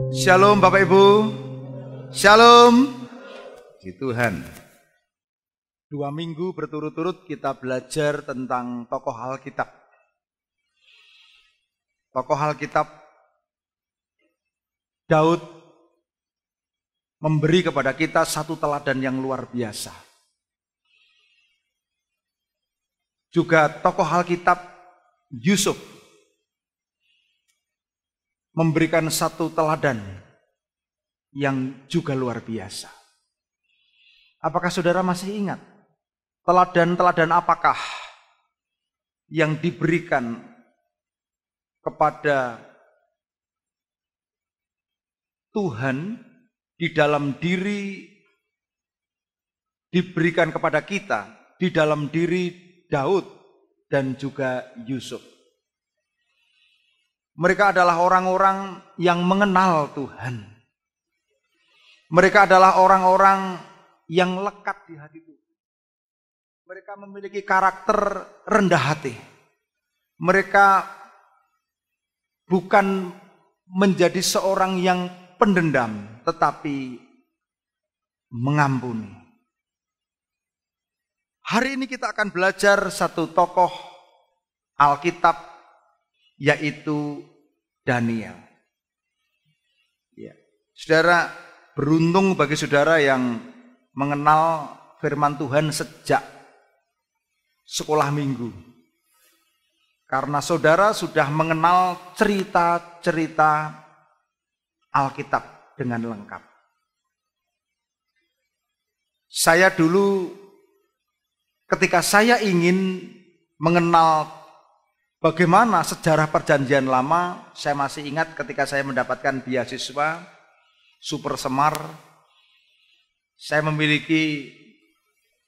Shalom Bapak Ibu. Shalom. Puji Tuhan. 2 minggu berturut-turut kita belajar tentang tokoh Alkitab. Tokoh Alkitab Daud memberi kepada kita satu teladan yang luar biasa. Juga tokoh Alkitab Yusuf memberikan satu teladan yang juga luar biasa. Apakah saudara masih ingat? Teladan-teladan apakah yang diberikan kepada Tuhan di dalam diri, diberikan kepada kita di dalam diri Daud dan juga Yusuf? Mereka adalah orang-orang yang mengenal Tuhan. Mereka adalah orang-orang yang lekat di hati Tuhan. Mereka memiliki karakter rendah hati. Mereka bukan menjadi seorang yang pendendam, tetapi mengampuni. Hari ini kita akan belajar satu tokoh Alkitab, yaitu Daniel. Ya. Saudara, beruntung bagi saudara yang mengenal firman Tuhan sejak sekolah minggu. Karena saudara sudah mengenal cerita-cerita Alkitab dengan lengkap. Saya dulu ketika saya ingin mengenal bagaimana sejarah perjanjian lama, saya masih ingat ketika saya mendapatkan beasiswa Super Semar, saya memiliki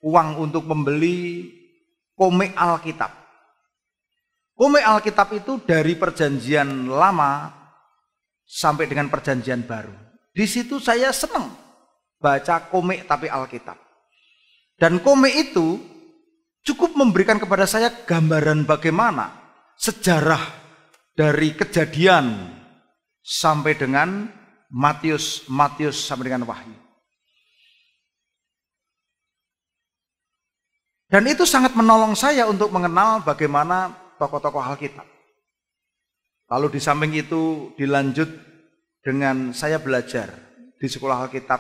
uang untuk membeli komik Alkitab. Komik Alkitab itu dari perjanjian lama sampai dengan perjanjian baru. Di situ saya senang baca komik tapi Alkitab. Dan komik itu cukup memberikan kepada saya gambaran bagaimana sejarah dari Kejadian sampai dengan Matius sampai dengan Wahyu. Dan itu sangat menolong saya untuk mengenal bagaimana tokoh-tokoh Alkitab. Lalu di samping itu dilanjut dengan saya belajar di sekolah Alkitab.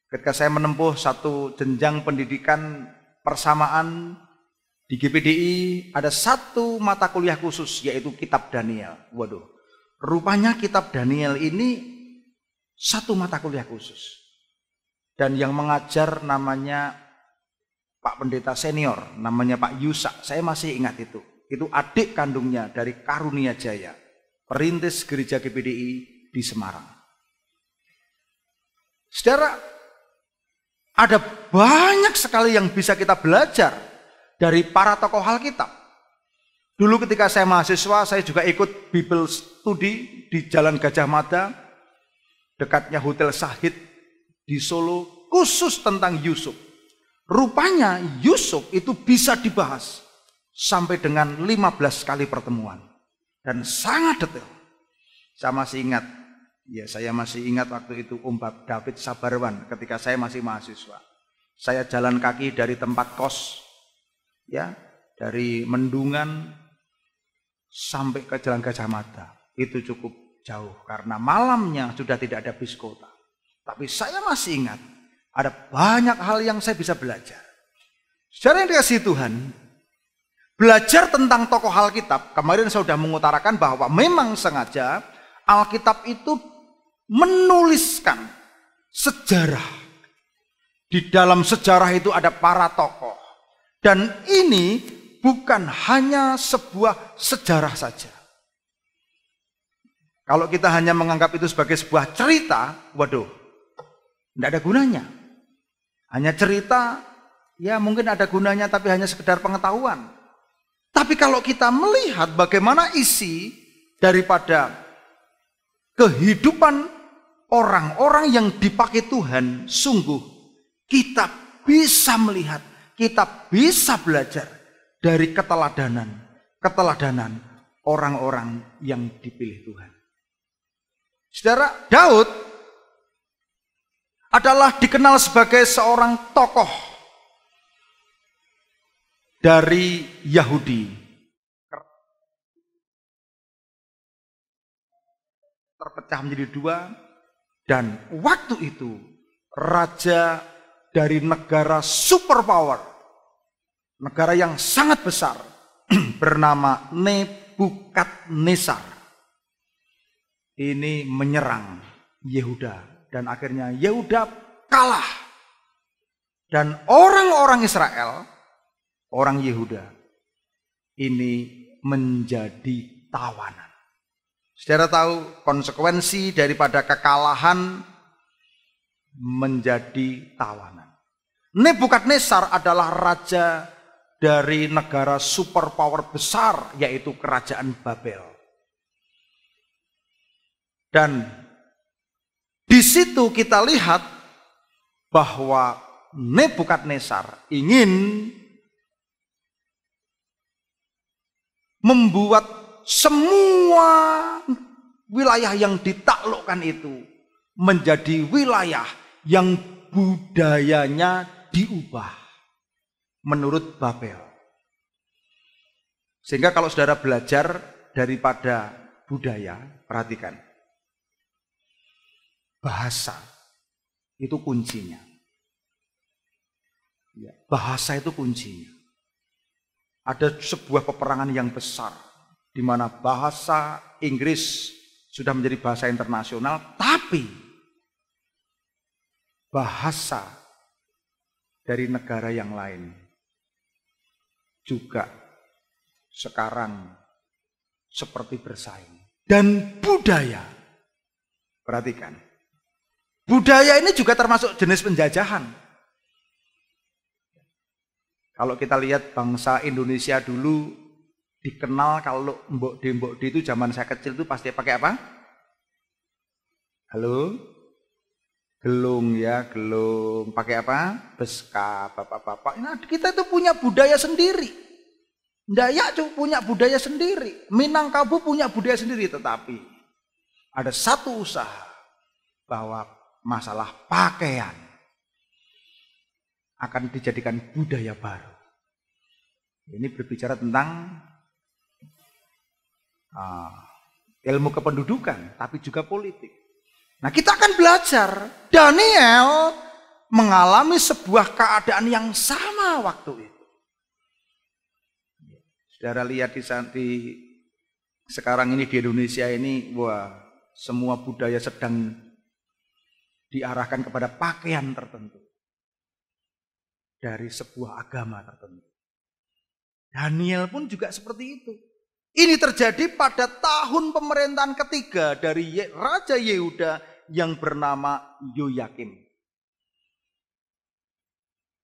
Ketika saya menempuh satu jenjang pendidikan persamaan di GPDI, ada satu mata kuliah khusus, yaitu Kitab Daniel. Waduh, rupanya Kitab Daniel ini satu mata kuliah khusus. Dan yang mengajar namanya Pak Pendeta Senior, namanya Pak Yusak. Saya masih ingat itu. Itu adik kandungnya dari Karunia Jaya, perintis gereja GPDI di Semarang. Saudara, ada banyak sekali yang bisa kita belajar dari para tokoh Alkitab. Dulu ketika saya mahasiswa, saya juga ikut Bible Study di Jalan Gajah Mada, dekatnya Hotel Sahid di Solo, khusus tentang Yusuf. Rupanya Yusuf itu bisa dibahas sampai dengan 15 kali pertemuan. Dan sangat detail. Saya masih ingat waktu itu Om David Sabarwan ketika saya masih mahasiswa. Saya jalan kaki dari tempat kos, ya, dari Mendungan sampai ke Jalan Gajah Mada. Itu cukup jauh karena malamnya sudah tidak ada bis kota. Tapi saya masih ingat ada banyak hal yang saya bisa belajar. Saudara yang dikasihi Tuhan, belajar tentang tokoh Alkitab, kemarin saya sudah mengutarakan bahwa memang sengaja Alkitab itu menuliskan sejarah. Di dalam sejarah itu ada para tokoh. Dan ini bukan hanya sebuah sejarah saja. Kalau kita hanya menganggap itu sebagai sebuah cerita, waduh, tidak ada gunanya. Hanya cerita, ya mungkin ada gunanya tapi hanya sekedar pengetahuan. Tapi kalau kita melihat bagaimana isi daripada kehidupan orang-orang yang dipakai Tuhan, sungguh kita bisa melihat, kita bisa belajar dari keteladanan orang-orang yang dipilih Tuhan. Saudara, Daud adalah dikenal sebagai seorang tokoh dari Yahudi. Terpecah menjadi dua, dan waktu itu raja dari negara superpower, negara yang sangat besar, bernama Nebukadnezar, ini menyerang Yehuda, dan akhirnya Yehuda kalah, dan orang-orang Israel, orang Yehuda ini menjadi tawanan. Saudara tahu konsekuensi daripada kekalahan menjadi tawanan. Nebukadnezar adalah raja dari negara superpower besar, yaitu kerajaan Babel. Dan di situ kita lihat bahwa Nebukadnezar ingin membuat semua wilayah yang ditaklukkan itu menjadi wilayah yang budayanya diubah menurut Babel. Sehingga kalau saudara belajar daripada budaya, perhatikan. Bahasa itu kuncinya. Bahasa itu kuncinya. Ada sebuah peperangan yang besar, di mana bahasa Inggris sudah menjadi bahasa internasional, tapi bahasa dari negara yang lain juga sekarang seperti bersaing. Dan budaya, perhatikan, budaya ini juga termasuk jenis penjajahan. Kalau kita lihat bangsa Indonesia dulu, dikenal kalau mbok di itu zaman saya kecil itu pasti pakai apa? Halo? Gelung ya, gelung. Pakai apa? Beskap, bapak-bapak. Nah, kita itu punya budaya sendiri. Dayak juga punya budaya sendiri. Minangkabau punya budaya sendiri. Tetapi ada satu usaha bahwa masalah pakaian akan dijadikan budaya baru. Ini berbicara tentang ilmu kependudukan, tapi juga politik. Nah, kita akan belajar. Daniel mengalami sebuah keadaan yang sama waktu itu. Saudara lihat di sekarang ini di Indonesia ini, wah, semua budaya sedang diarahkan kepada pakaian tertentu dari sebuah agama tertentu. Daniel pun juga seperti itu. Ini terjadi pada tahun pemerintahan ketiga dari Raja Yehuda yang bernama Yoyakim.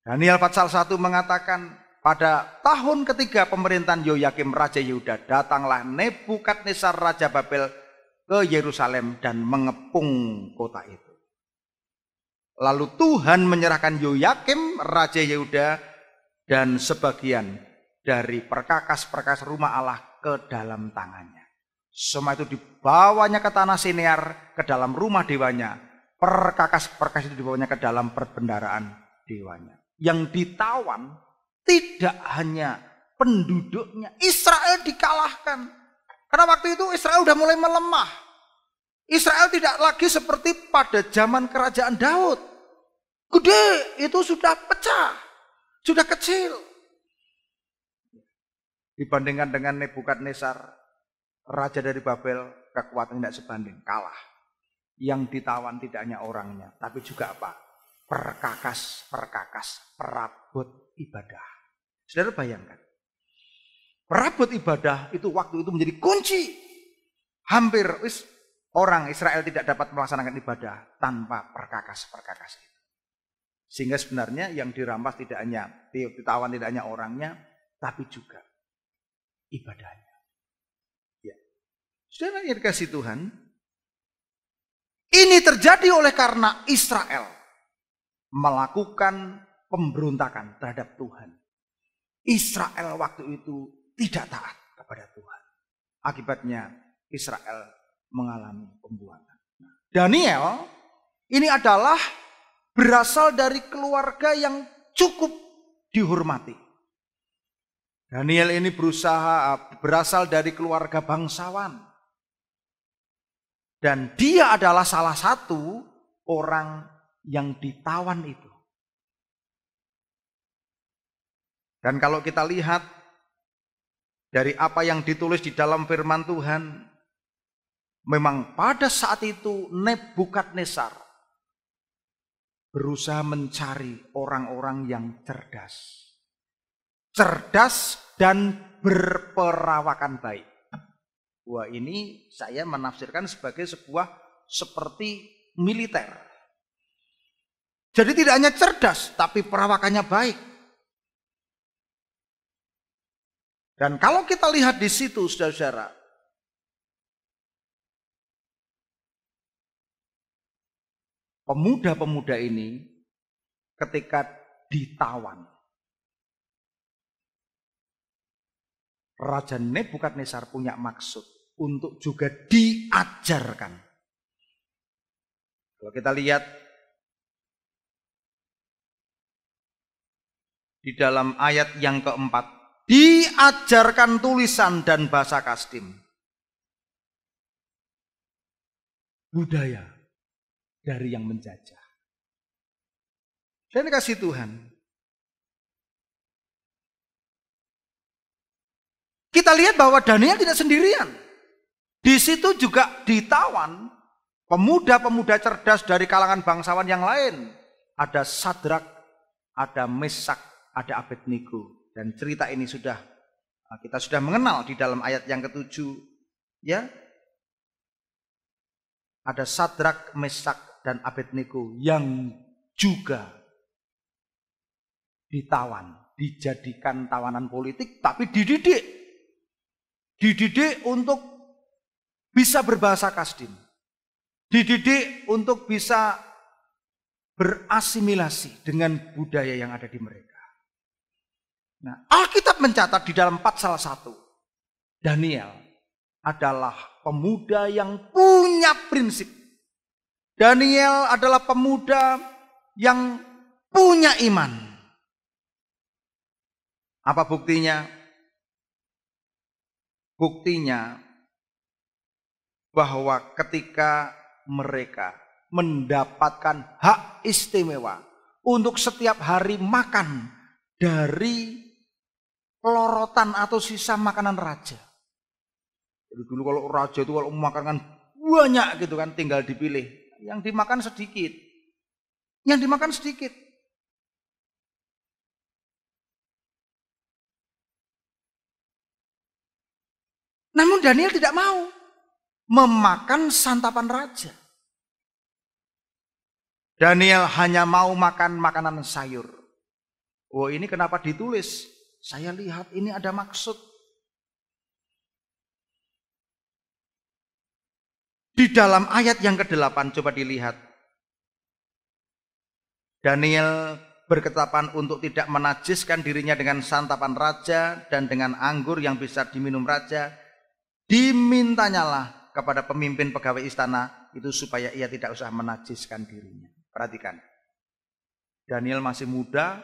Daniel pasal 1 mengatakan, pada tahun ketiga pemerintahan Yoyakim Raja Yehuda, datanglah Nebukadnezar Raja Babel ke Yerusalem dan mengepung kota itu. Lalu Tuhan menyerahkan Yoyakim Raja Yehuda dan sebagian dari perkakas-perkakas rumah Allah ke dalam tangannya. Semua itu dibawanya ke tanah Sinear, ke dalam rumah dewanya. Perkakas-perkakas itu dibawanya ke dalam perbendaraan dewanya. Yang ditawan tidak hanya penduduknya, Israel dikalahkan. Karena waktu itu Israel sudah mulai melemah. Israel tidak lagi seperti pada zaman kerajaan Daud. Gede, itu sudah pecah, sudah kecil. Dibandingkan dengan Nebukadnezar, raja dari Babel, kekuatan tidak sebanding, kalah. Yang ditawan tidak hanya orangnya, tapi juga apa? Perkakas, perabot ibadah. Saudara bayangkan, perabot ibadah itu waktu itu menjadi kunci. Hampir orang Israel tidak dapat melaksanakan ibadah tanpa perkakas-perkakas itu. Sehingga sebenarnya yang dirampas tidak hanya, ditawan tidak hanya orangnya, tapi juga ibadahnya. Ya. Saudara yang dikasih Tuhan, ini terjadi oleh karena Israel melakukan pemberontakan terhadap Tuhan. Israel waktu itu tidak taat kepada Tuhan. Akibatnya Israel mengalami pembuangan. Daniel ini adalah berasal dari keluarga yang cukup dihormati. Daniel ini berasal dari keluarga bangsawan. Dan dia adalah salah satu orang yang ditawan itu. Dan kalau kita lihat dari apa yang ditulis di dalam firman Tuhan, memang pada saat itu Nebukadnezar berusaha mencari orang-orang yang cerdas. Cerdas dan berperawakan baik. Wah, ini saya menafsirkan sebagai sebuah seperti militer. Jadi tidak hanya cerdas, tapi perawakannya baik. Dan kalau kita lihat di situ, saudara-saudara, pemuda-pemuda ini ketika ditawan, Raja Nebukadnezar punya maksud untuk juga diajarkan. Kalau kita lihat di dalam ayat yang keempat, diajarkan tulisan dan bahasa Kasdim, budaya dari yang menjajah. Dan kasih Tuhan, kita lihat bahwa Daniel tidak sendirian. Di situ juga ditawan pemuda-pemuda cerdas dari kalangan bangsawan yang lain. Ada Sadrak, ada Mesak, ada Abednego. Dan cerita ini kita sudah mengenal di dalam ayat yang ke-7. Ya. Ada Sadrak, Mesak, dan Abednego yang juga ditawan, dijadikan tawanan politik, tapi dididik. Dididik untuk bisa berbahasa Kasdim. Dididik untuk bisa berasimilasi dengan budaya yang ada di mereka. Nah, Alkitab mencatat di dalam Patsal 1, Daniel adalah pemuda yang punya prinsip. Daniel adalah pemuda yang punya iman. Apa buktinya? Buktinya bahwa ketika mereka mendapatkan hak istimewa untuk setiap hari makan dari pelorotan atau sisa makanan raja. Jadi dulu kalau raja itu kalau makan banyak gitu kan, tinggal dipilih. Yang dimakan sedikit. Yang dimakan sedikit. Namun Daniel tidak mau memakan santapan raja. Daniel hanya mau makan makanan sayur. Oh, ini kenapa ditulis? Saya lihat ini ada maksud. Di dalam ayat yang ke-8 coba dilihat. Daniel berketetapan untuk tidak menajiskan dirinya dengan santapan raja dan dengan anggur yang bisa diminum raja. Dimintanyalah kepada pemimpin pegawai istana itu supaya ia tidak usah menajiskan dirinya. Perhatikan. Daniel masih muda,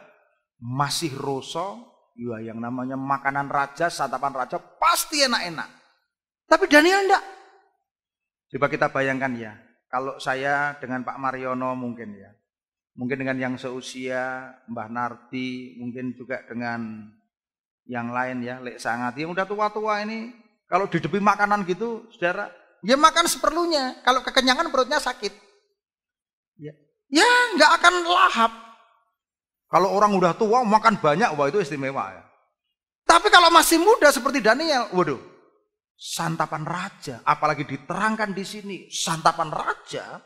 masih roso, ya yang namanya makanan raja, santapan raja pasti enak-enak. Tapi Daniel enggak. Coba kita bayangkan ya, kalau saya dengan Pak Mariono mungkin ya. Mungkin dengan yang seusia, Mbah Nardi, mungkin juga dengan yang lain ya, Lek Sangati yang udah tua-tua ini. Kalau didepi makanan gitu, saudara, ya makan seperlunya. Kalau kekenyangan perutnya sakit. Ya nggak akan lahap. Kalau orang udah tua makan banyak, wah itu istimewa ya. Tapi kalau masih muda seperti Daniel, waduh, santapan raja, apalagi diterangkan di sini, santapan raja,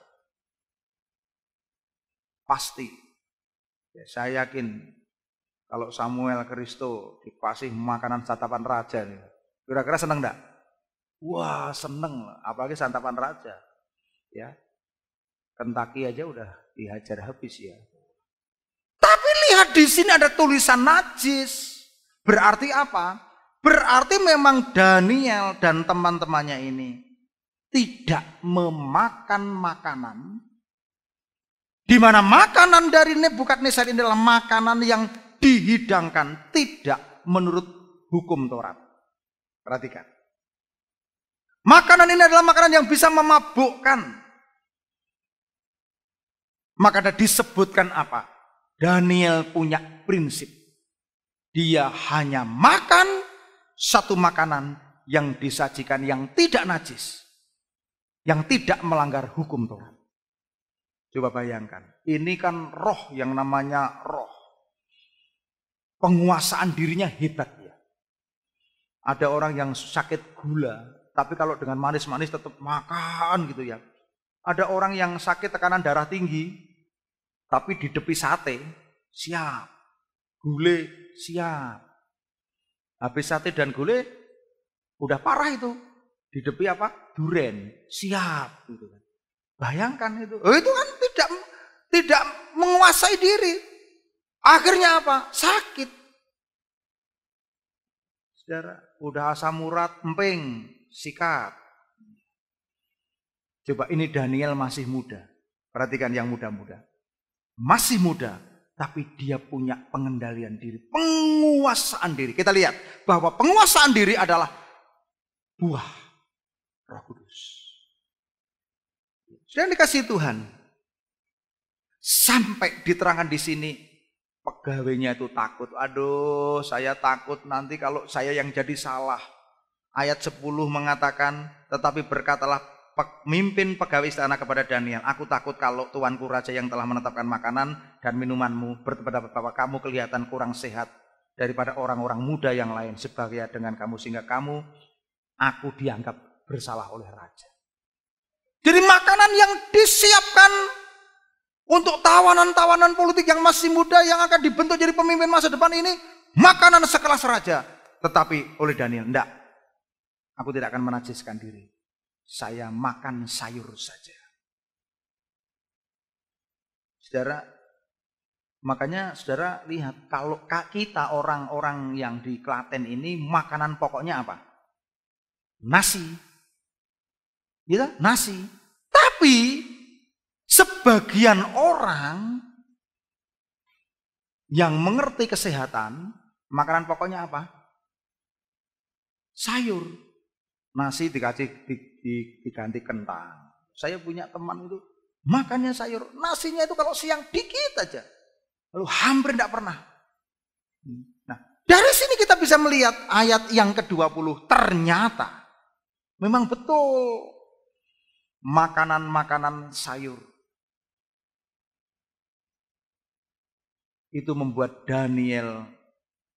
pasti. Ya, saya yakin kalau Samuel Kristo dikasih makanan santapan raja nih. Kira-kira seneng enggak? Wah, seneng, apalagi santapan raja. Ya. Kentucky aja udah dihajar habis ya. Tapi lihat di sini ada tulisan najis. Berarti apa? Berarti memang Daniel dan teman-temannya ini tidak memakan makanan, di mana makanan dari Nebukadnezar ini adalah makanan yang dihidangkan tidak menurut hukum Taurat. Perhatikan. Makanan ini adalah makanan yang bisa memabukkan. Maka ada disebutkan apa? Daniel punya prinsip. Dia hanya makan satu makanan yang disajikan yang tidak najis. Yang tidak melanggar hukum Taurat. Coba bayangkan. Ini kan roh yang namanya roh. Penguasaan dirinya hebat ya. Ada orang yang sakit gula. Tapi kalau dengan manis-manis tetap makan gitu ya. Ada orang yang sakit tekanan darah tinggi. Tapi didepi sate. Siap. Gule siap. Habis sate dan gule udah parah itu. Didepi apa? Duren. Siap. Gitu. Bayangkan itu. Oh, itu kan tidak menguasai diri. Akhirnya apa? Sakit. Saudara, udah asam urat, emping, sikat. Coba ini Daniel masih muda. Perhatikan yang muda-muda. Masih muda, tapi dia punya pengendalian diri, penguasaan diri. Kita lihat bahwa penguasaan diri adalah buah Roh Kudus. Sudah dikasih Tuhan. Sampai diterangkan di sini, pegawainya itu takut. Aduh, saya takut nanti kalau saya yang jadi salah. Ayat 10 mengatakan, tetapi berkatalah pemimpin pegawai istana kepada Daniel, aku takut kalau tuanku raja yang telah menetapkan makanan dan minumanmu berpendapat bahwa kamu kelihatan kurang sehat daripada orang-orang muda yang lain sebagainya dengan kamu, sehingga aku dianggap bersalah oleh raja. Jadi makanan yang disiapkan untuk tawanan-tawanan politik yang masih muda yang akan dibentuk jadi pemimpin masa depan ini, makanan sekelas raja. Tetapi oleh Daniel, enggak, aku tidak akan menajiskan diri. Saya makan sayur saja. Saudara, makanya saudara lihat, kalau kita orang-orang yang di Klaten ini, makanan pokoknya apa? Nasi. Gitu? Nasi. Tapi sebagian orang yang mengerti kesehatan, makanan pokoknya apa? Sayur. Nasi diganti kentang. Saya punya teman itu makannya sayur. Nasinya itu kalau siang dikit aja. Lalu hampir tidak pernah. Nah, dari sini kita bisa melihat ayat yang ke-20. Ternyata memang betul makanan-makanan sayur itu membuat Daniel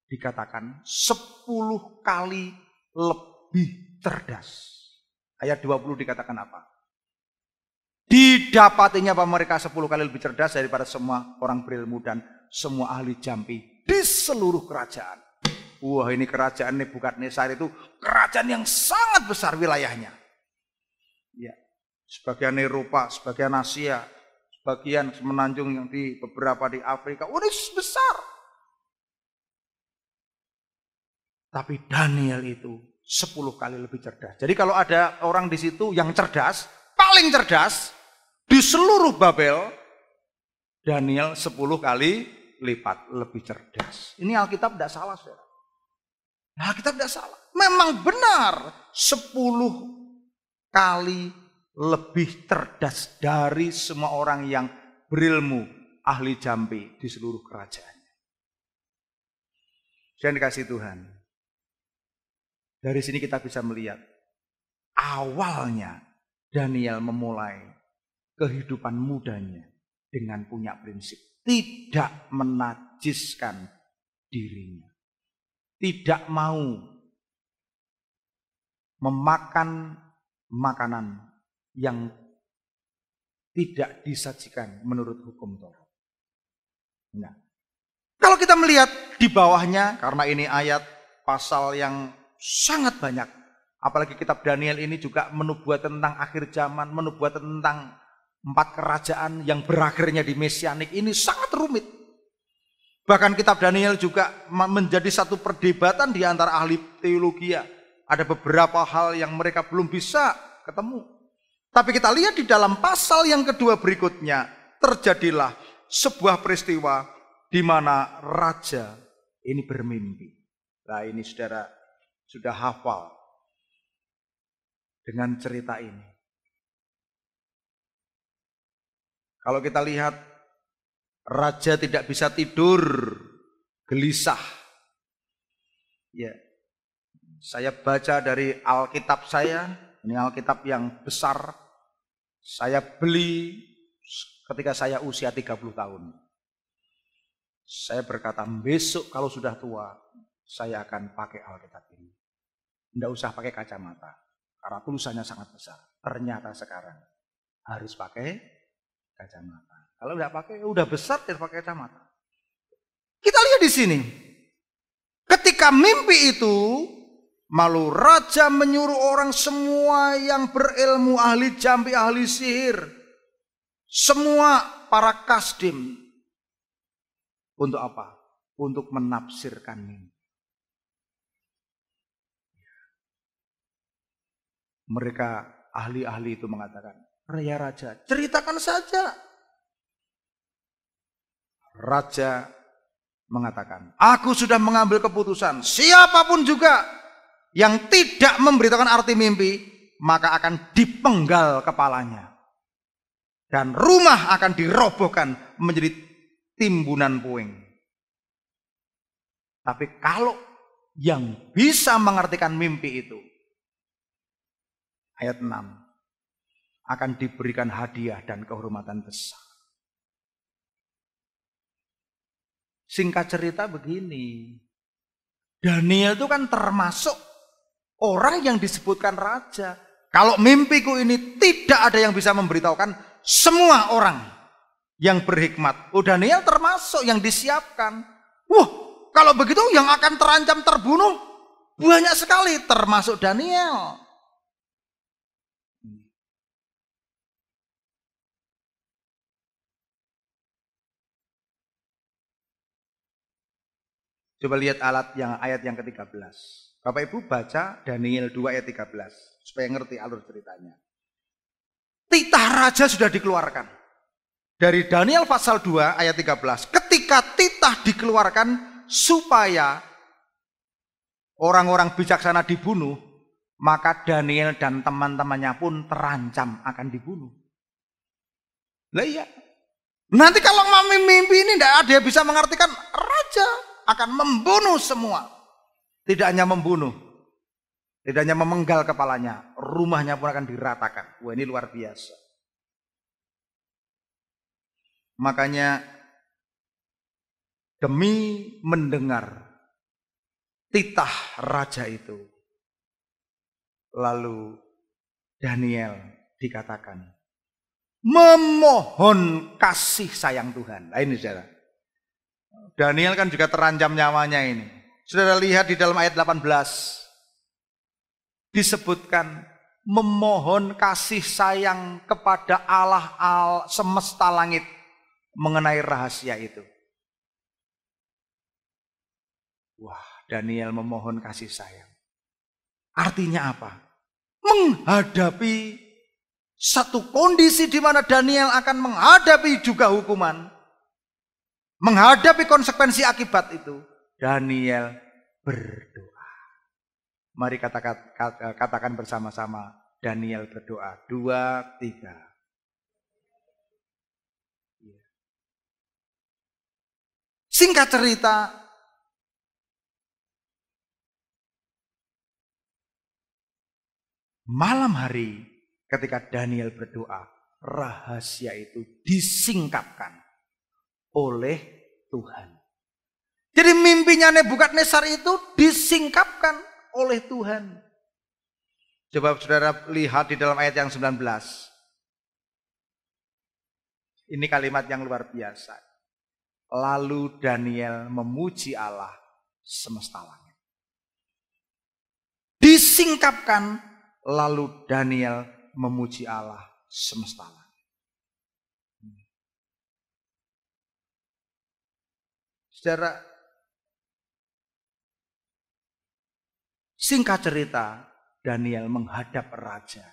dikatakan 10 kali lebih cerdas. Ayat 20 dikatakan apa? Didapatinya apa mereka 10 kali lebih cerdas daripada semua orang berilmu dan semua ahli jampi di seluruh kerajaan. Wah, ini kerajaan Nebukadnezar itu kerajaan yang sangat besar wilayahnya. Ya, sebagian Eropa, sebagian Asia, sebagian semenanjung yang di beberapa di Afrika. Ini besar. Tapi Daniel itu 10 kali lebih cerdas. Jadi kalau ada orang di situ yang cerdas, paling cerdas di seluruh Babel, Daniel 10 kali lipat lebih cerdas. Ini Alkitab tidak salah, saudara. Alkitab tidak salah. Memang benar 10 kali lebih cerdas dari semua orang yang berilmu, ahli jampi di seluruh kerajaannya. Yang dikasih Tuhan. Dari sini kita bisa melihat awalnya Daniel memulai kehidupan mudanya dengan punya prinsip tidak menajiskan dirinya. Tidak mau memakan makanan yang tidak disajikan menurut hukum Taurat. Nah, kalau kita melihat di bawahnya, karena ini ayat pasal yang sangat banyak. Apalagi kitab Daniel ini juga menubuat tentang akhir zaman, menubuat tentang 4 kerajaan yang berakhirnya di Mesianik. Ini sangat rumit. Bahkan kitab Daniel juga menjadi satu perdebatan di antara ahli teologi. Ada beberapa hal yang mereka belum bisa ketemu. Tapi kita lihat di dalam pasal yang kedua berikutnya, terjadilah sebuah peristiwa di mana raja ini bermimpi. Nah, ini saudara sudah hafal dengan cerita ini. Kalau kita lihat, raja tidak bisa tidur, gelisah. Ya, saya baca dari Alkitab saya, ini Alkitab yang besar. Saya beli ketika saya usia 30 tahun. Saya berkata, besok kalau sudah tua, saya akan pakai Alkitab ini. Tidak usah pakai kacamata, karena tulisannya sangat besar. Ternyata sekarang harus pakai kacamata. Kalau tidak pakai, udah besar, tidak pakai kacamata. Kita lihat di sini. Ketika mimpi itu, malu raja menyuruh orang semua yang berilmu, ahli jampi, ahli sihir, semua para kasdim. Untuk apa? Untuk menafsirkan mimpi. Mereka ahli-ahli itu mengatakan, ya raja, ceritakan saja. Raja mengatakan, aku sudah mengambil keputusan, siapapun juga yang tidak memberitakan arti mimpi, maka akan dipenggal kepalanya. Dan rumah akan dirobohkan menjadi timbunan puing. Tapi kalau yang bisa mengartikan mimpi itu, ayat 6, akan diberikan hadiah dan kehormatan besar. Singkat cerita begini, Daniel itu kan termasuk orang yang disebutkan raja. Kalau mimpiku ini tidak ada yang bisa memberitahukan, semua orang yang berhikmat. Oh, Daniel termasuk yang disiapkan. Wah, kalau begitu yang akan terancam terbunuh banyak sekali, termasuk Daniel. Coba lihat ayat yang ke-13. Bapak Ibu baca Daniel 2 ayat 13 supaya ngerti alur ceritanya. Titah raja sudah dikeluarkan. Dari Daniel pasal 2 ayat 13. Ketika titah dikeluarkan supaya orang-orang bijaksana dibunuh, maka Daniel dan teman-temannya pun terancam akan dibunuh. Lah iya. Nanti kalau mimpi ini tidak ada yang bisa mengartikan, raja akan membunuh semua. Tidak hanya membunuh, tidak hanya memenggal kepalanya, rumahnya pun akan diratakan. Wah, ini luar biasa. Makanya demi mendengar titah raja itu, lalu Daniel dikatakan memohon kasih sayang Tuhan. Nah, ini saudara. Daniel kan juga terancam nyawanya ini. Saudara lihat di dalam ayat 18. Disebutkan memohon kasih sayang kepada Allah semesta langit mengenai rahasia itu. Wah, Daniel memohon kasih sayang. Artinya apa? Menghadapi satu kondisi di mana Daniel akan menghadapi juga hukuman. Menghadapi konsekuensi akibat itu, Daniel berdoa. Mari katakan bersama-sama, Daniel berdoa. 2, 3. Singkat cerita, malam hari ketika Daniel berdoa, rahasia itu disingkapkan oleh Tuhan. Jadi mimpinya Nebukadnezar itu disingkapkan oleh Tuhan. Coba saudara lihat di dalam ayat yang 19. Ini kalimat yang luar biasa. Lalu Daniel memuji Allah semesta langit. Disingkapkan, lalu Daniel memuji Allah semesta langit. Saudara, singkat cerita, Daniel menghadap raja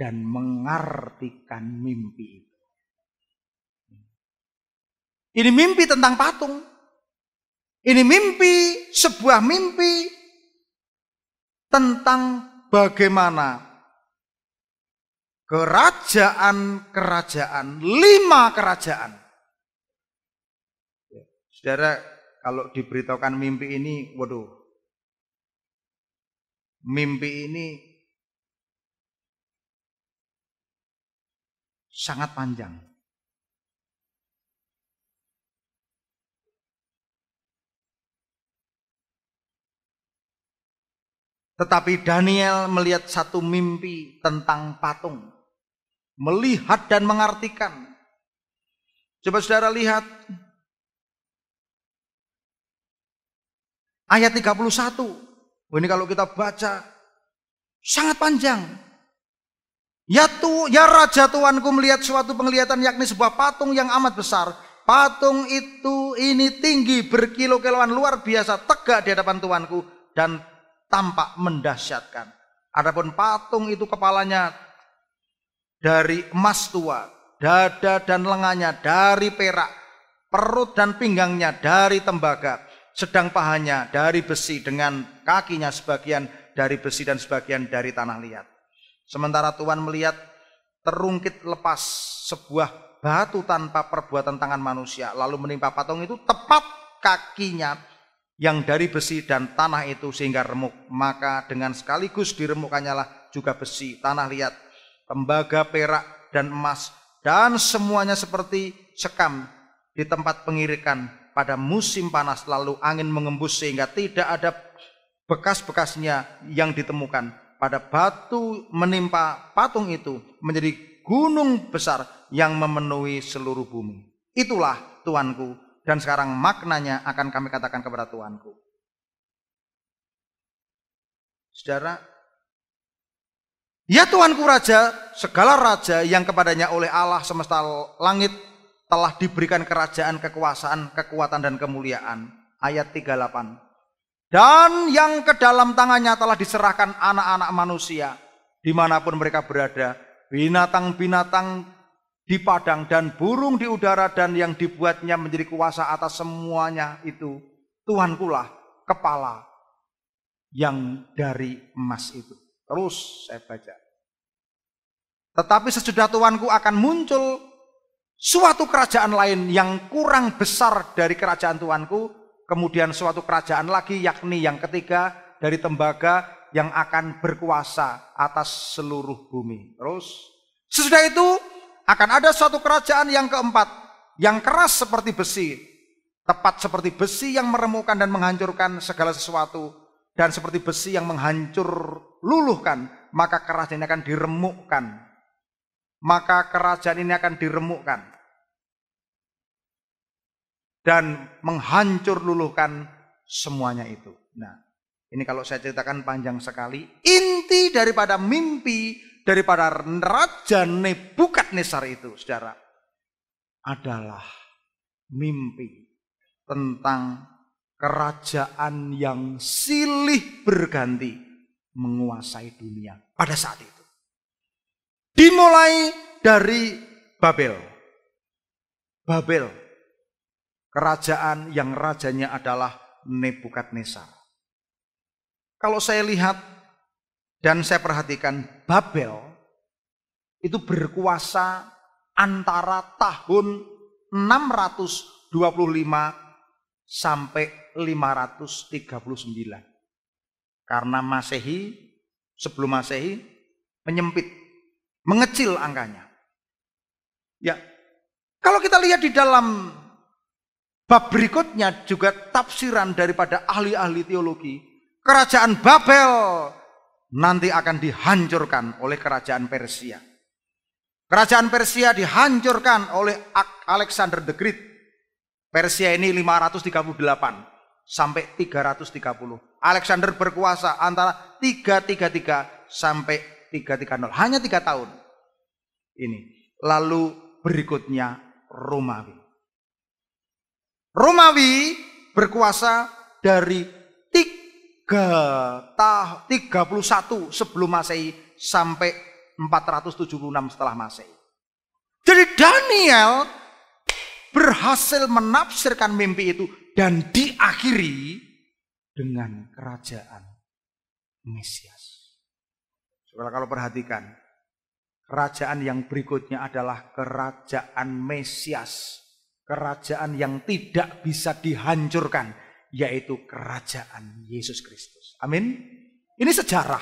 dan mengartikan mimpi itu. Ini mimpi tentang patung. Ini mimpi, sebuah mimpi tentang bagaimana kerajaan-kerajaan, 5 kerajaan. Saudara, kalau diberitahukan mimpi ini, waduh, mimpi ini sangat panjang. Tetapi Daniel melihat satu mimpi tentang patung. Melihat dan mengartikan. Coba saudara lihat. Ayat 31. Ini kalau kita baca. Sangat panjang. Ya Raja Tuanku melihat suatu penglihatan, yakni sebuah patung yang amat besar. Patung itu ini tinggi berkilo-kiloan, luar biasa, tegak di hadapan Tuanku. Dan tampak mendahsyatkan. Adapun patung itu kepalanya dari emas tua, dada dan lengannya dari perak, perut dan pinggangnya dari tembaga, sedang pahanya dari besi, dengan kakinya sebagian dari besi dan sebagian dari tanah liat. Sementara Tuhan melihat terungkit lepas sebuah batu tanpa perbuatan tangan manusia, lalu menimpa patung itu tepat kakinya yang dari besi dan tanah itu sehingga remuk. Maka dengan sekaligus diremukkannya lah juga besi, tanah liat, tembaga, perak dan emas, dan semuanya seperti sekam di tempat pengirikan pada musim panas. Lalu angin mengembus sehingga tidak ada bekas-bekasnya yang ditemukan. Pada batu menimpa patung itu menjadi gunung besar yang memenuhi seluruh bumi. Itulah Tuanku. Dan sekarang maknanya akan kami katakan kepada Tuanku. Saudara, ya Tuanku Raja, segala raja yang kepadanya oleh Allah semesta langit telah diberikan kerajaan, kekuasaan, kekuatan dan kemuliaan. Ayat 38. Dan yang ke dalam tangannya telah diserahkan anak-anak manusia dimanapun mereka berada, binatang-binatang di padang dan burung di udara, dan yang dibuatnya menjadi kuasa atas semuanya itu. Tuhanku lah kepala yang dari emas itu. Terus saya baca. Tetapi sesudah Tuhanku akan muncul suatu kerajaan lain yang kurang besar dari kerajaan Tuhanku. Kemudian suatu kerajaan lagi, yakni yang ketiga dari tembaga, yang akan berkuasa atas seluruh bumi. Terus sesudah itu akan ada suatu kerajaan yang keempat, yang keras seperti besi, tepat seperti besi yang meremukkan dan menghancurkan segala sesuatu, dan seperti besi yang menghancur luluhkan. Maka kerajaan ini akan diremukkan. Maka kerajaan ini akan diremukkan dan menghancur luluhkan semuanya itu. Nah, ini kalau saya ceritakan panjang sekali. Inti daripada mimpi daripada Raja Nebukadnezar itu, saudara, adalah mimpi tentang kerajaan yang silih berganti menguasai dunia pada saat itu. Dimulai dari Babel. Babel, kerajaan yang rajanya adalah Nebukadnezar. Kalau saya lihat dan saya perhatikan, Babel itu berkuasa antara tahun 625 sampai 539. Karena Masehi, sebelum Masehi menyempit, mengecil angkanya. Ya, kalau kita lihat di dalam bab berikutnya juga tafsiran daripada ahli-ahli teologi, kerajaan Babel nanti akan dihancurkan oleh kerajaan Persia. Kerajaan Persia dihancurkan oleh Alexander the Great. Persia ini 538 sampai 330. Alexander berkuasa antara 333 sampai 330. Hanya 3 tahun. Ini. Lalu berikutnya Romawi. Romawi berkuasa dari 31 sebelum Masehi sampai 476 setelah Masehi. Jadi Daniel berhasil menafsirkan mimpi itu dan diakhiri dengan kerajaan Mesias. Saudara kalau perhatikan, kerajaan yang berikutnya adalah kerajaan Mesias. Kerajaan yang tidak bisa dihancurkan, yaitu kerajaan Yesus Kristus. Amin. Ini sejarah.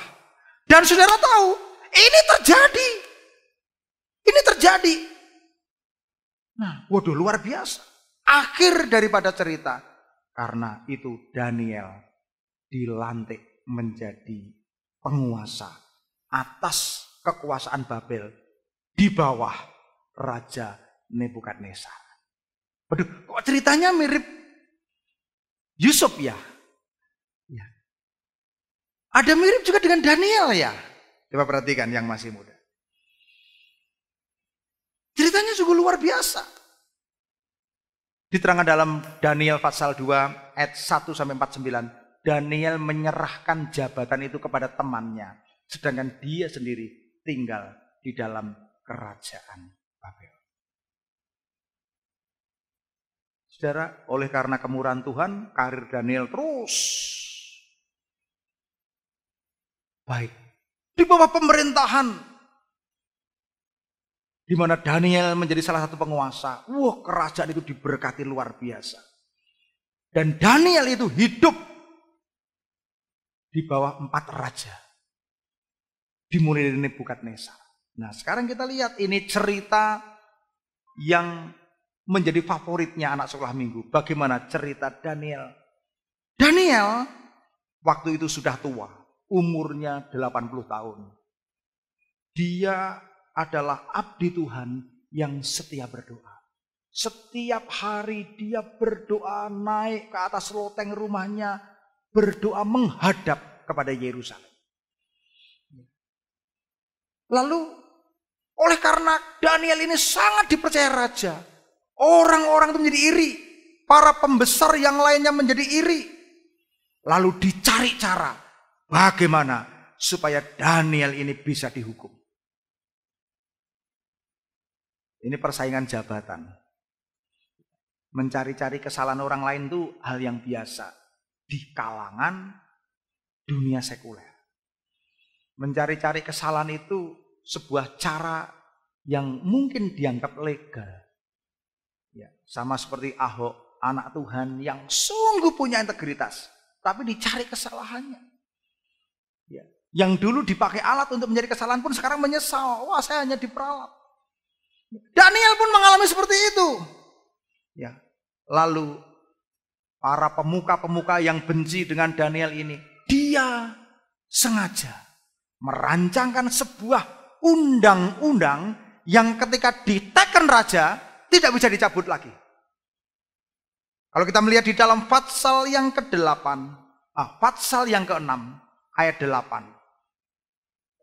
Dan saudara tahu, ini terjadi. Ini terjadi. Nah, waduh luar biasa. Akhir daripada cerita. Karena itu Daniel dilantik menjadi penguasa atas kekuasaan Babel di bawah Raja Nebukadnezar. Waduh, kok ceritanya mirip Yusuf ya? Ya. Ada mirip juga dengan Daniel ya? Coba perhatikan yang masih muda. Ceritanya juga luar biasa. Diterangkan dalam Daniel pasal 2 ayat 1-49. Daniel menyerahkan jabatan itu kepada temannya. Sedangkan dia sendiri tinggal di dalam kerajaan Babel. Saudara, oleh karena kemurahan Tuhan, karir Daniel terus baik. Di bawah pemerintahan di mana Daniel menjadi salah satu penguasa. Wah, kerajaan itu diberkati luar biasa. Dan Daniel itu hidup di bawah 4 raja. Dimulai dari Nebukadnezar. Nah, sekarang kita lihat ini cerita yang menjadi favoritnya anak sekolah minggu. Bagaimana cerita Daniel? Daniel waktu itu sudah tua, umurnya 80 tahun. Dia adalah abdi Tuhan yang setia berdoa. Setiap hari dia berdoa naik ke atas loteng rumahnya, berdoa menghadap kepada Yerusalem. Lalu oleh karena Daniel ini sangat dipercaya raja, orang-orang itu menjadi iri, para pembesar yang lainnya menjadi iri. Lalu dicari cara bagaimana supaya Daniel ini bisa dihukum. Ini persaingan jabatan. Mencari-cari kesalahan orang lain itu hal yang biasa di kalangan dunia sekuler. Mencari-cari kesalahan itu sebuah cara yang mungkin dianggap legal. Ya, sama seperti Ahok, anak Tuhan yang sungguh punya integritas, tapi dicari kesalahannya. Ya, yang dulu dipakai alat untuk mencari kesalahan pun sekarang menyesal. Wah, saya hanya diperalat. Daniel pun mengalami seperti itu. Ya, lalu para pemuka-pemuka yang benci dengan Daniel ini, dia sengaja merancangkan sebuah undang-undang yang ketika diteken raja tidak bisa dicabut lagi. Kalau kita melihat di dalam pasal yang ke-8, pasal yang ke-6 ayat 8.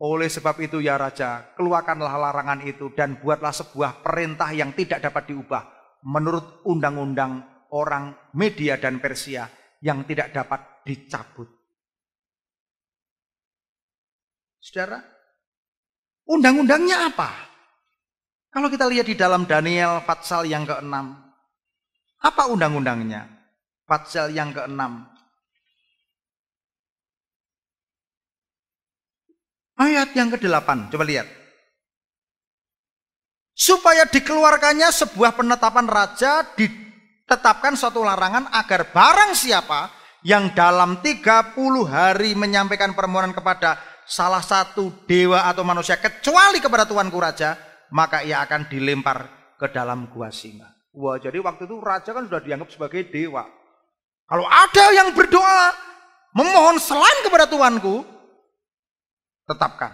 Oleh sebab itu ya raja, keluarkanlah larangan itu dan buatlah sebuah perintah yang tidak dapat diubah menurut undang-undang orang Media dan Persia yang tidak dapat dicabut. Saudara, undang-undangnya apa? Kalau kita lihat di dalam Daniel pasal yang ke-6, apa undang-undangnya? Pasal yang ke-6. Ayat yang ke-8, coba lihat. Supaya dikeluarkannya sebuah penetapan raja, ditetapkan suatu larangan agar barang siapa yang dalam 30 hari menyampaikan permohonan kepada salah satu dewa atau manusia kecuali kepada tuanku raja, maka ia akan dilempar ke dalam gua singa. Wah, jadi waktu itu raja kan sudah dianggap sebagai dewa. Kalau ada yang berdoa memohon selain kepada tuanku, tetapkan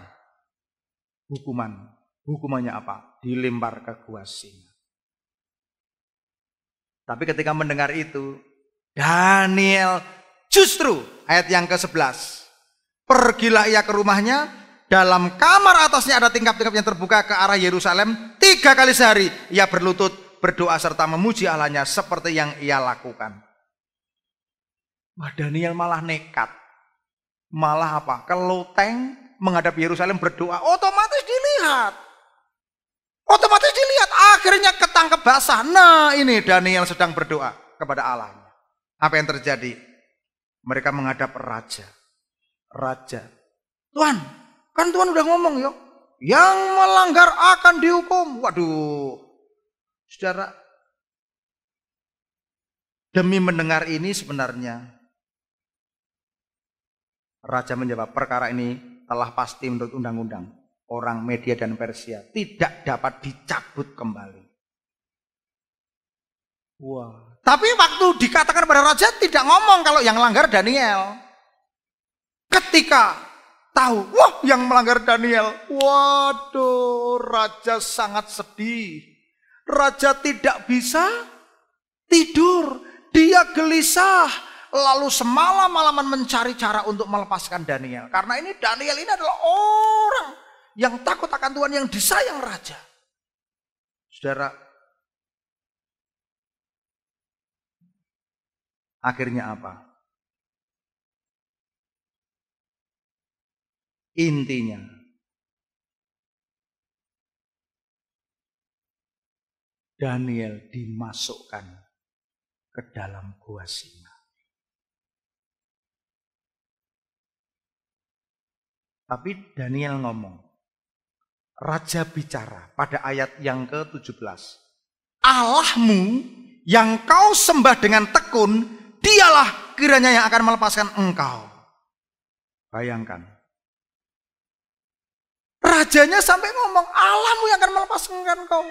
hukumannya apa? Dilempar ke gua singa. Tapi ketika mendengar itu, Daniel justru ayat yang ke-11, pergilah ia ke rumahnya, dalam kamar atasnya ada tingkap-tingkap yang terbuka ke arah Yerusalem. 3 kali sehari ia berlutut berdoa serta memuji Allahnya seperti yang ia lakukan. Wah, Daniel malah nekat. Malah apa? Ke loteng menghadap Yerusalem berdoa, otomatis dilihat. Otomatis dilihat, akhirnya ketangkep basah. Nah, ini Daniel sedang berdoa kepada Allah. Apa yang terjadi? Mereka menghadap raja. Raja. Tuhan, kan Tuhan udah ngomong yuk, yang melanggar akan dihukum. Waduh. Saudara, demi mendengar ini sebenarnya raja menjawab, perkara ini telah pasti menurut undang-undang. Orang Media dan Persia tidak dapat dicabut kembali. Wah. Tapi waktu dikatakan pada raja tidak ngomong kalau yang melanggar Daniel. Ketika tahu, wah yang melanggar Daniel. Waduh, raja sangat sedih. Raja tidak bisa tidur. Dia gelisah. Lalu semalam-malaman mencari cara untuk melepaskan Daniel. Karena ini Daniel ini adalah orang yang takut akan Tuhan, yang disayang raja. Saudara, akhirnya apa? Intinya, Daniel dimasukkan ke dalam gua singa. Tapi Daniel ngomong, raja bicara pada ayat yang ke-17. Allahmu yang kau sembah dengan tekun, dialah kiranya yang akan melepaskan engkau. Bayangkan. Rajanya sampai ngomong, Allahmu yang akan melepaskan engkau.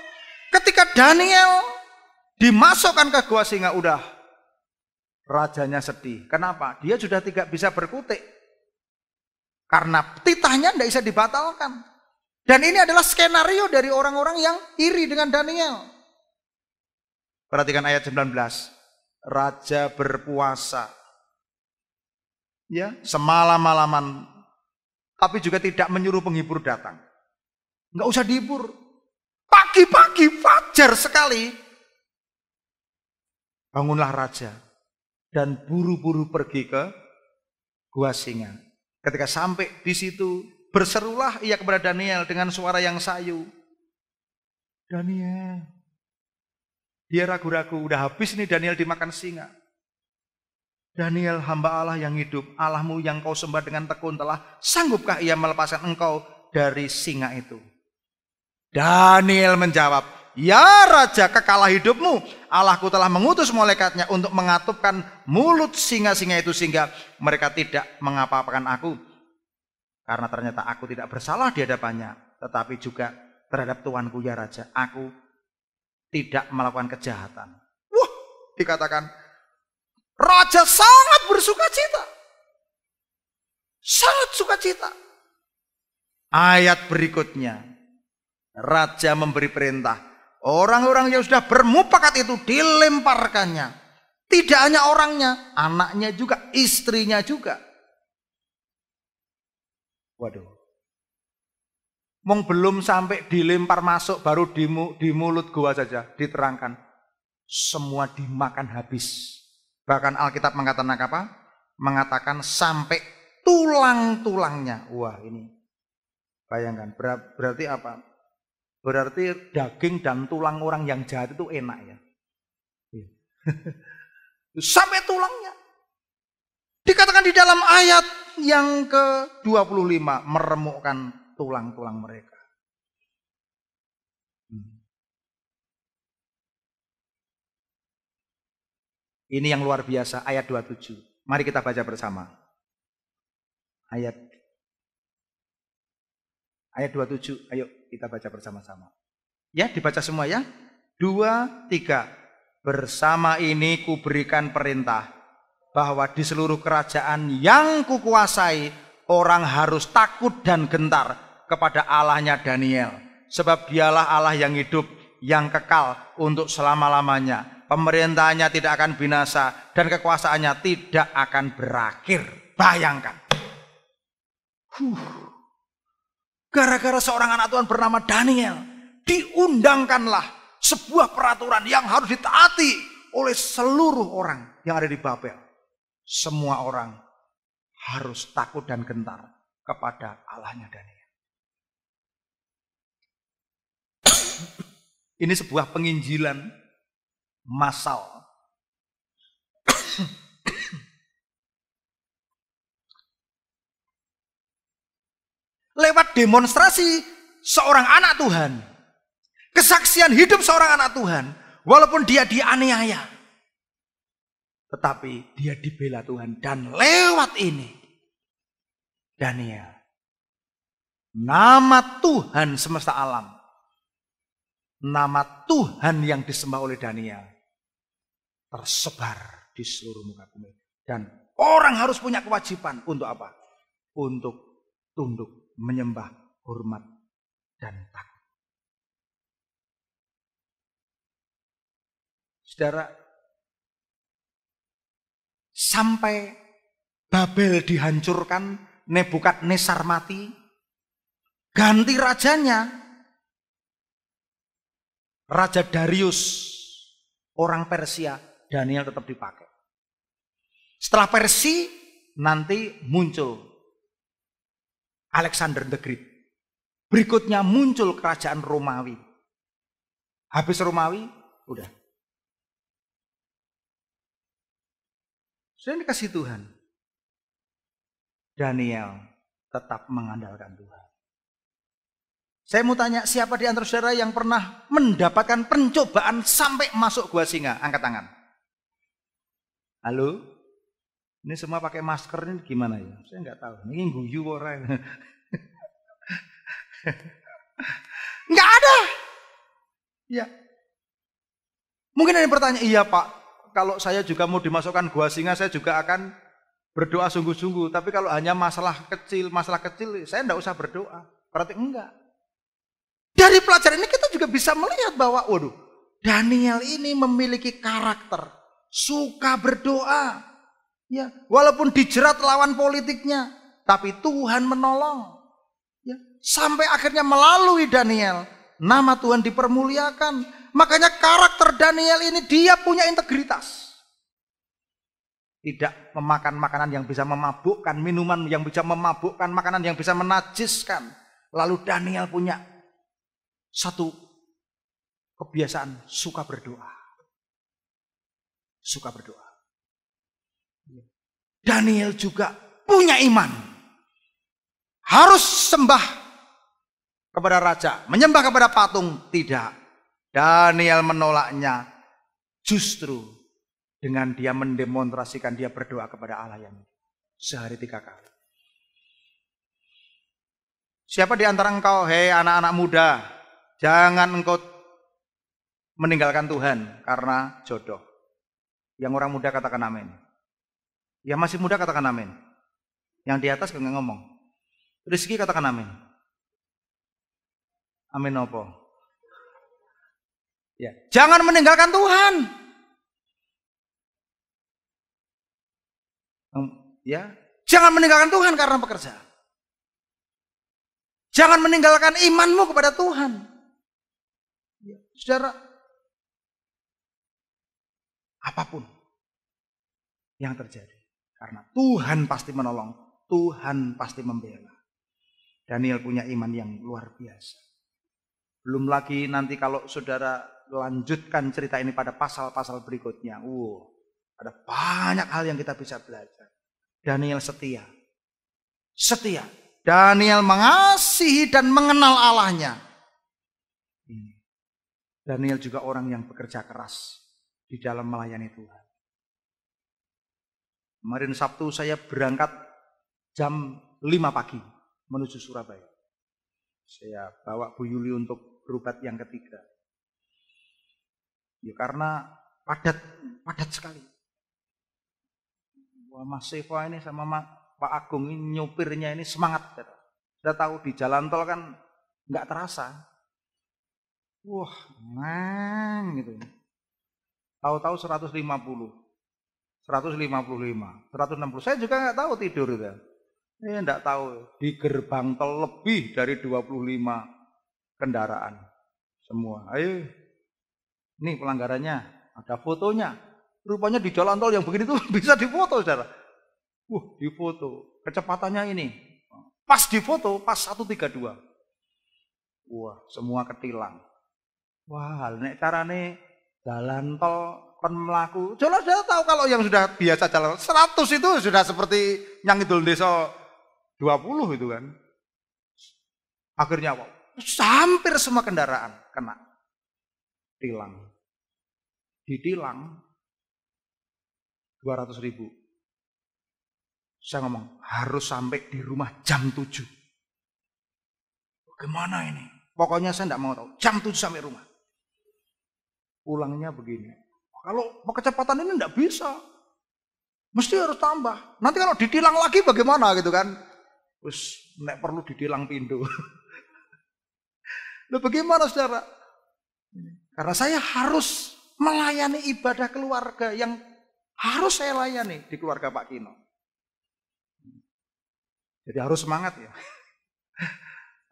Ketika Daniel dimasukkan ke gua singa, udah. Rajanya sedih. Kenapa? Dia sudah tidak bisa berkutik. Karena titahnya tidak bisa dibatalkan. Dan ini adalah skenario dari orang-orang yang iri dengan Daniel. Perhatikan ayat 19. Raja berpuasa. Ya, semalam-malaman. Tapi juga tidak menyuruh penghibur datang. Nggak usah dihibur. Pagi-pagi fajar sekali. Bangunlah raja. Dan buru-buru pergi ke gua singa. Ketika sampai di situ, berserulah ia kepada Daniel dengan suara yang sayu. Daniel. Dia ragu-ragu, udah habis nih Daniel dimakan singa. Daniel, hamba Allah yang hidup, Allahmu yang kau sembah dengan tekun telah sanggupkah ia melepaskan engkau dari singa itu? Daniel menjawab, ya raja, kekalah hidupmu. Allahku telah mengutus malaikatnya untuk mengatupkan mulut singa-singa itu sehingga mereka tidak mengapa-apakan aku. Karena ternyata aku tidak bersalah di hadapannya, tetapi juga terhadap tuanku ya raja, aku tidak melakukan kejahatan. Wah, dikatakan raja sangat bersuka cita. Sangat suka cita. Ayat berikutnya, raja memberi perintah, orang-orang yang sudah bermufakat itu dilemparkannya. Tidak hanya orangnya, anaknya juga, istrinya juga. Waduh. Mong belum sampai dilempar masuk, baru di mulut gua saja diterangkan. Semua dimakan habis. Bahkan Alkitab mengatakan apa? Mengatakan sampai tulang-tulangnya. Wah ini. Bayangkan, berarti apa? Berarti daging dan tulang orang yang jahat itu enak ya. Sampai tulangnya. Dikatakan di dalam ayat yang ke-25, meremukkan tulang-tulang mereka. Ini yang luar biasa, ayat 27. Mari kita baca bersama. Ayat 27, ayo kita baca bersama-sama. Ya, dibaca semua ya. 2, 3. Bersama ini kuberikan perintah bahwa di seluruh kerajaan yang kukuasai orang harus takut dan gentar kepada Allahnya Daniel. Sebab dialah Allah yang hidup, yang kekal untuk selama-lamanya. Pemerintahannya tidak akan binasa dan kekuasaannya tidak akan berakhir. Bayangkan. Gara-gara seorang anak Tuhan bernama Daniel, diundangkanlah sebuah peraturan yang harus ditaati oleh seluruh orang yang ada di Babel. Semua orang harus takut dan gentar kepada Allahnya Daniel. Ini sebuah penginjilan massal. Lewat demonstrasi seorang anak Tuhan, kesaksian hidup seorang anak Tuhan, walaupun dia dianiaya, tetapi dia dibela Tuhan. Dan lewat ini, Daniel, nama Tuhan semesta alam, nama Tuhan yang disembah oleh Daniel, tersebar di seluruh muka bumi. Dan orang harus punya kewajiban untuk apa? Untuk tunduk, menyembah, hormat, dan takut. Saudara, sampai Babel dihancurkan, Nebukadnezar mati, ganti rajanya, Raja Darius, orang Persia. Daniel tetap dipakai. Setelah Persia, nanti muncul Alexander the Great. Berikutnya muncul kerajaan Romawi. Habis Romawi, udah. Sudah dikasih Tuhan. Daniel tetap mengandalkan Tuhan. Saya mau tanya, siapa di antara saudara yang pernah mendapatkan pencobaan sampai masuk gua singa? Angkat tangan. Halo? Ini semua pakai masker ini gimana ya? Saya nggak tahu. Ini guyu orang. Nggak ada. Ya. Mungkin ada yang bertanya, iya Pak, kalau saya juga mau dimasukkan gua singa, saya juga akan berdoa sungguh-sungguh. Tapi kalau hanya masalah kecil, saya nggak usah berdoa. Berarti enggak. Dari pelajaran ini kita juga bisa melihat bahwa, waduh, Daniel ini memiliki karakter, suka berdoa. Ya, walaupun dijerat lawan politiknya, tapi Tuhan menolong. Ya, sampai akhirnya melalui Daniel, nama Tuhan dipermuliakan. Makanya karakter Daniel ini dia punya integritas. Tidak memakan makanan yang bisa memabukkan, minuman yang bisa memabukkan, makanan yang bisa menajiskan. Lalu Daniel punya satu kebiasaan, suka berdoa. Suka berdoa. Daniel juga punya iman. Harus sembah kepada raja, menyembah kepada patung, tidak. Daniel menolaknya. Justru dengan dia mendemonstrasikan dia berdoa kepada Allah yang sehari 3 kali. Siapa di antara engkau, hei anak-anak muda, jangan engkau meninggalkan Tuhan karena jodoh. Yang orang muda katakan amin. Yang masih muda katakan amin. Yang di atas nggak ngomong. Rizki katakan amin. Amin apa? Ya, jangan meninggalkan Tuhan. Ya, jangan meninggalkan Tuhan karena pekerjaan. Jangan meninggalkan imanmu kepada Tuhan. Ya, saudara, apapun yang terjadi, karena Tuhan pasti menolong, Tuhan pasti membela. Daniel punya iman yang luar biasa. Belum lagi nanti kalau saudara lanjutkan cerita ini pada pasal-pasal berikutnya. Ada banyak hal yang kita bisa belajar. Daniel setia. Setia. Daniel mengasihi dan mengenal Allahnya. Daniel juga orang yang bekerja keras di dalam melayani Tuhan. Kemarin Sabtu saya berangkat jam 5 pagi menuju Surabaya. Saya bawa Bu Yuli untuk berobat yang ketiga. Ya karena padat sekali. Wah, Mas Seva ini sama Pak Agung ini nyopirnya ini semangat. Sudah tahu di jalan tol kan nggak terasa. Wah, gitu. Tahu-tahu 150. 155, 160. Saya juga nggak tahu tidur itu. Nggak tahu. Di gerbang tol lebih dari 25 kendaraan. Semua. Ayo. Ini pelanggarannya. Ada fotonya. Rupanya di jalan tol yang begini tuh bisa difoto, saudara. Difoto. Kecepatannya ini. Pas di foto, pas 132. Wah, semua ketilang. Wah, nek carane jalan tol kon mlaku. Jelas sudah tahu kalau yang sudah biasa jalan 100 itu sudah seperti yang Idul Desa 20 itu kan. Akhirnya hampir semua kendaraan kena tilang. Ditilang 200.000. Saya ngomong harus sampai di rumah jam 7. Bagaimana ini? Pokoknya saya tidak mau tahu. Jam 7 sampai rumah. Pulangnya begini. Kalau kecepatan ini tidak bisa. Mesti harus tambah. Nanti kalau ditilang lagi bagaimana gitu kan? Terus nek perlu ditilang pintu. Loh bagaimana saudara? Karena saya harus melayani ibadah keluarga yang harus saya layani di keluarga Pak Kino. Jadi harus semangat ya.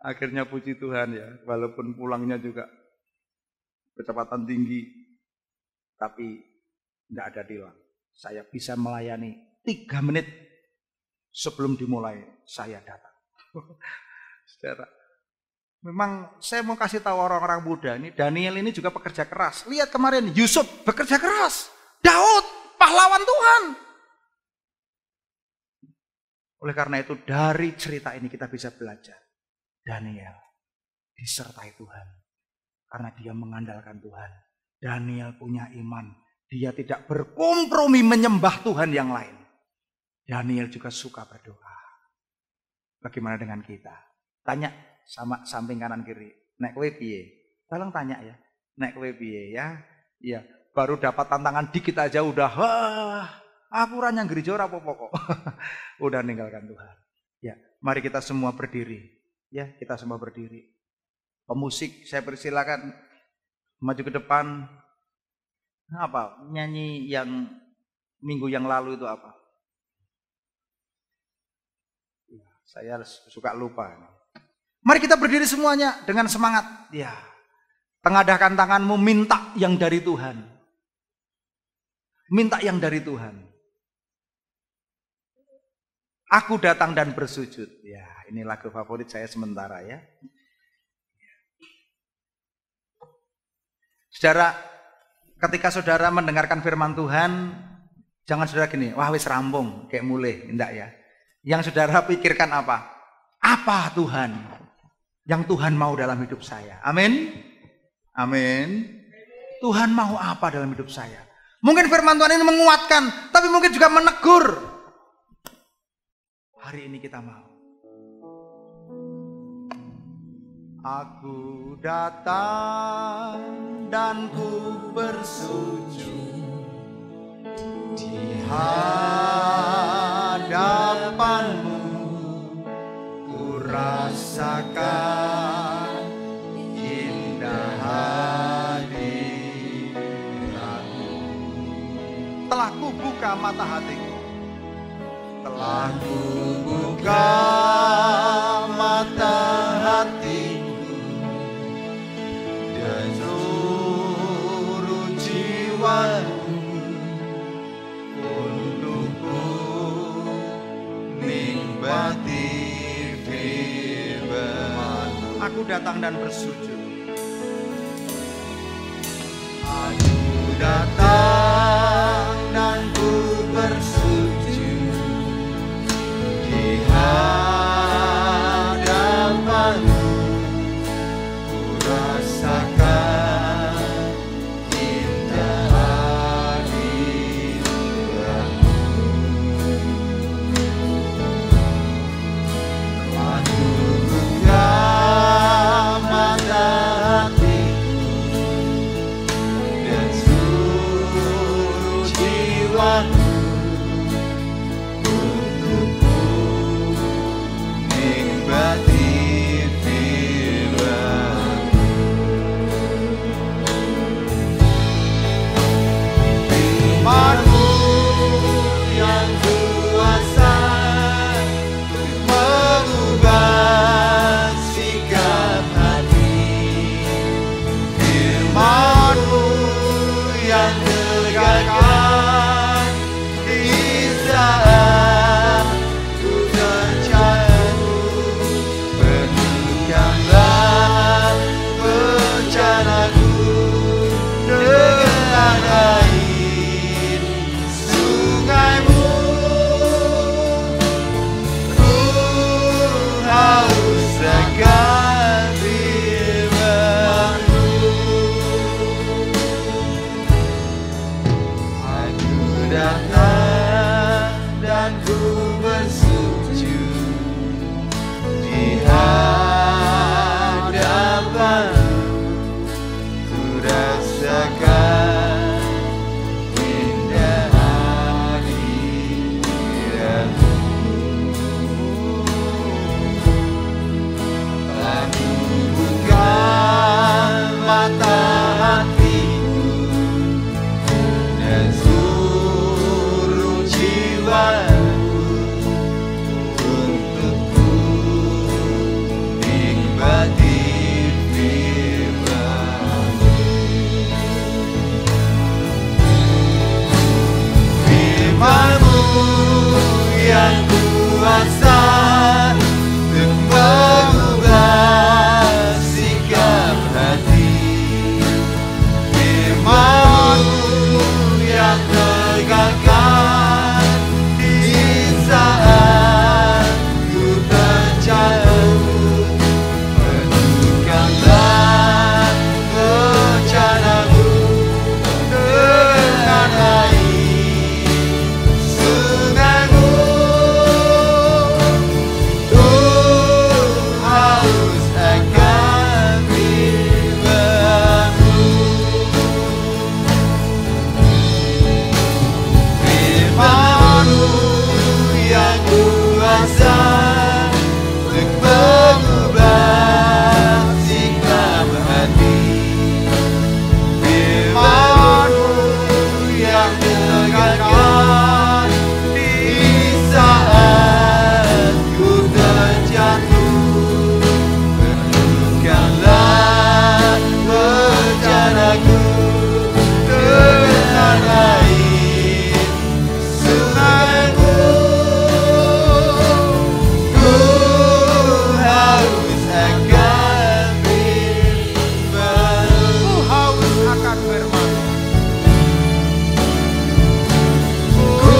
Akhirnya puji Tuhan ya, walaupun pulangnya juga kecepatan tinggi, tapi tidak ada tilang. Saya bisa melayani 3 menit sebelum dimulai saya datang. Saudara, memang saya mau kasih tahu orang-orang muda ini, Daniel ini juga pekerja keras. Lihat kemarin Yusuf bekerja keras, Daud pahlawan Tuhan. Oleh karena itu dari cerita ini kita bisa belajar. Daniel disertai Tuhan karena dia mengandalkan Tuhan. Daniel punya iman. Dia tidak berkompromi menyembah Tuhan yang lain. Daniel juga suka berdoa. Bagaimana dengan kita? Tanya sama samping kanan kiri. Nek kowe piye? Tolong tanya ya. Nek kowe piye ya? Iya, baru dapat tantangan dikit aja udah aku ora nyang gereja ora apa-apa kok. Udah ninggalkan Tuhan. Ya, mari kita semua berdiri. Ya, kita semua berdiri. Pemusik, saya persilakan maju ke depan. Apa? Nyanyi yang minggu yang lalu itu apa? Ya, saya suka lupa. Mari kita berdiri semuanya dengan semangat. Ya, tengadahkan tanganmu, minta yang dari Tuhan. Minta yang dari Tuhan. Aku datang dan bersujud. Ya, ini lagu favorit saya sementara ya. Saudara, ketika saudara mendengarkan firman Tuhan, jangan saudara gini, wah wis rampung, kayak mulai, enggak ya. Yang saudara pikirkan apa? Apa Tuhan yang Tuhan mau dalam hidup saya? Amin. Amin. Tuhan mau apa dalam hidup saya? Mungkin firman Tuhan ini menguatkan, tapi mungkin juga menegur. Hari ini kita mau. Aku datang dan ku bersujud di hadapanmu, ku rasakan indah hadiratmu. Telah ku buka mata hatiku, telah ku buka mata hatiku dan seluruh jiwaku untuk ku nikmati firman. Aku datang dan bersujud. Aku datang dan ku bersujud di hadapanmu, ku rasakan indah hadiratmu. Aku buka mata hatiku dan seluruh jiwaku mengerti firman-Mu. Firman-Mu yang kuasa untuk mengubah sikap hati. Firman-Mu yang tegakkan di saat ku terjatuh. Penuhkanlah rencana-Mu dengan air sungai-Mu. Ku haus akan firman-Mu. Firman-Mu yang kuasa untuk mengubah sikap hati. Firman-Mu yang tegakkan di saat ku terjatuh. Penuhkanlah rencana-Ku dengan air sungai-Mu. Ku haus akan firman-Mu. Ku haus akan firman. Ku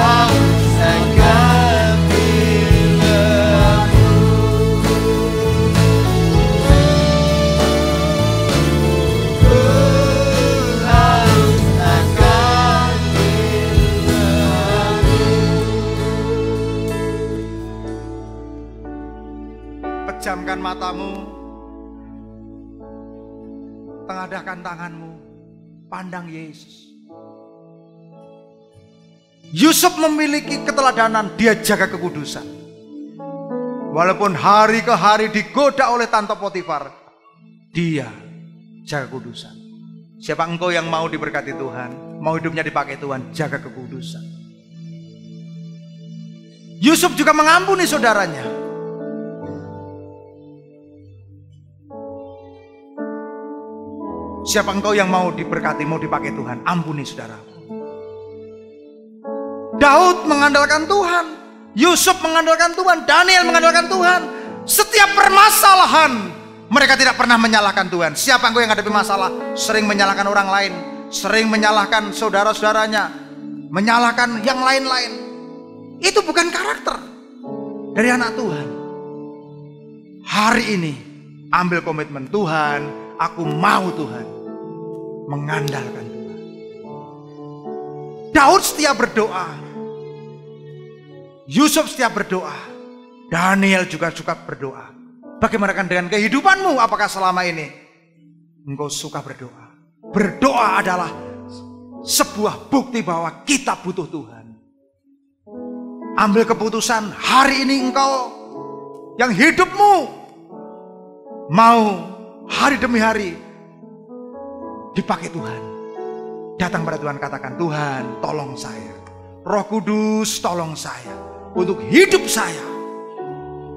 haus akan firman-Mu. Ku haus akan firman-Mu. Pejamkan matamu, tengadahkan tanganmu, pandang Yesus. Yusuf memiliki keteladanan, dia jaga kekudusan. Walaupun hari ke hari digoda oleh Tante Potifar, dia jaga kekudusan. Siapa engkau yang mau diberkati Tuhan, mau hidupnya dipakai Tuhan, jaga kekudusan. Yusuf juga mengampuni saudaranya. Siapa engkau yang mau diberkati, mau dipakai Tuhan, ampuni saudaraku. Daud mengandalkan Tuhan, Yusuf mengandalkan Tuhan, Daniel mengandalkan Tuhan. Setiap permasalahan mereka tidak pernah menyalahkan Tuhan. Siapa engkau yang hadapi masalah sering menyalahkan orang lain, sering menyalahkan saudara-saudaranya, menyalahkan yang lain-lain. Itu bukan karakter dari anak Tuhan. Hari ini ambil komitmen, Tuhan, aku mau Tuhan mengandalkan Tuhan. Daud setia berdoa, Yusuf setia berdoa, Daniel juga suka berdoa. Bagaimana dengan kehidupanmu? Apakah selama ini engkau suka berdoa? Berdoa adalah sebuah bukti bahwa kita butuh Tuhan. Ambil keputusan hari ini, engkau yang hidupmu mau hari demi hari dipakai Tuhan. Datang pada Tuhan, katakan, Tuhan tolong saya, Roh Kudus tolong saya untuk hidup saya.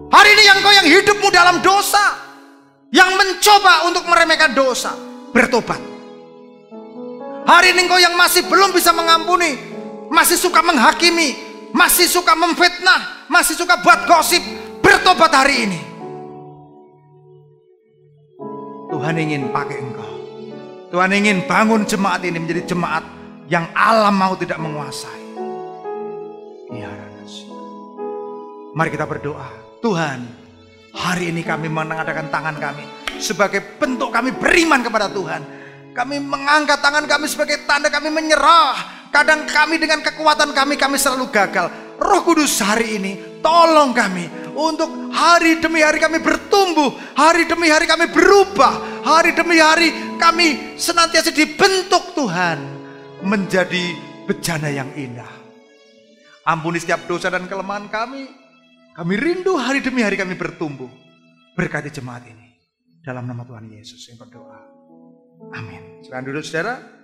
Hari ini engkau yang hidupmu dalam dosa, yang mencoba untuk meremehkan dosa, bertobat. Hari ini engkau yang masih belum bisa mengampuni, masih suka menghakimi, masih suka memfitnah, masih suka buat gosip, bertobat hari ini. Tuhan ingin pakai engkau. Tuhan ingin bangun jemaat ini menjadi jemaat yang alam mau tidak menguasai. Mari kita berdoa. Tuhan, hari ini kami mengadakan tangan kami sebagai bentuk kami beriman kepada Tuhan. Kami mengangkat tangan kami sebagai tanda kami menyerah. Kadang kami dengan kekuatan kami selalu gagal. Roh Kudus hari ini tolong kami untuk hari demi hari kami bertumbuh, hari demi hari kami berubah, hari demi hari kami senantiasa dibentuk Tuhan menjadi bejana yang indah. Ampuni setiap dosa dan kelemahan kami. Kami rindu hari demi hari kami bertumbuh. Berkati jemaat ini dalam nama Tuhan Yesus yang berdoa. Amin. Silakan duduk saudara.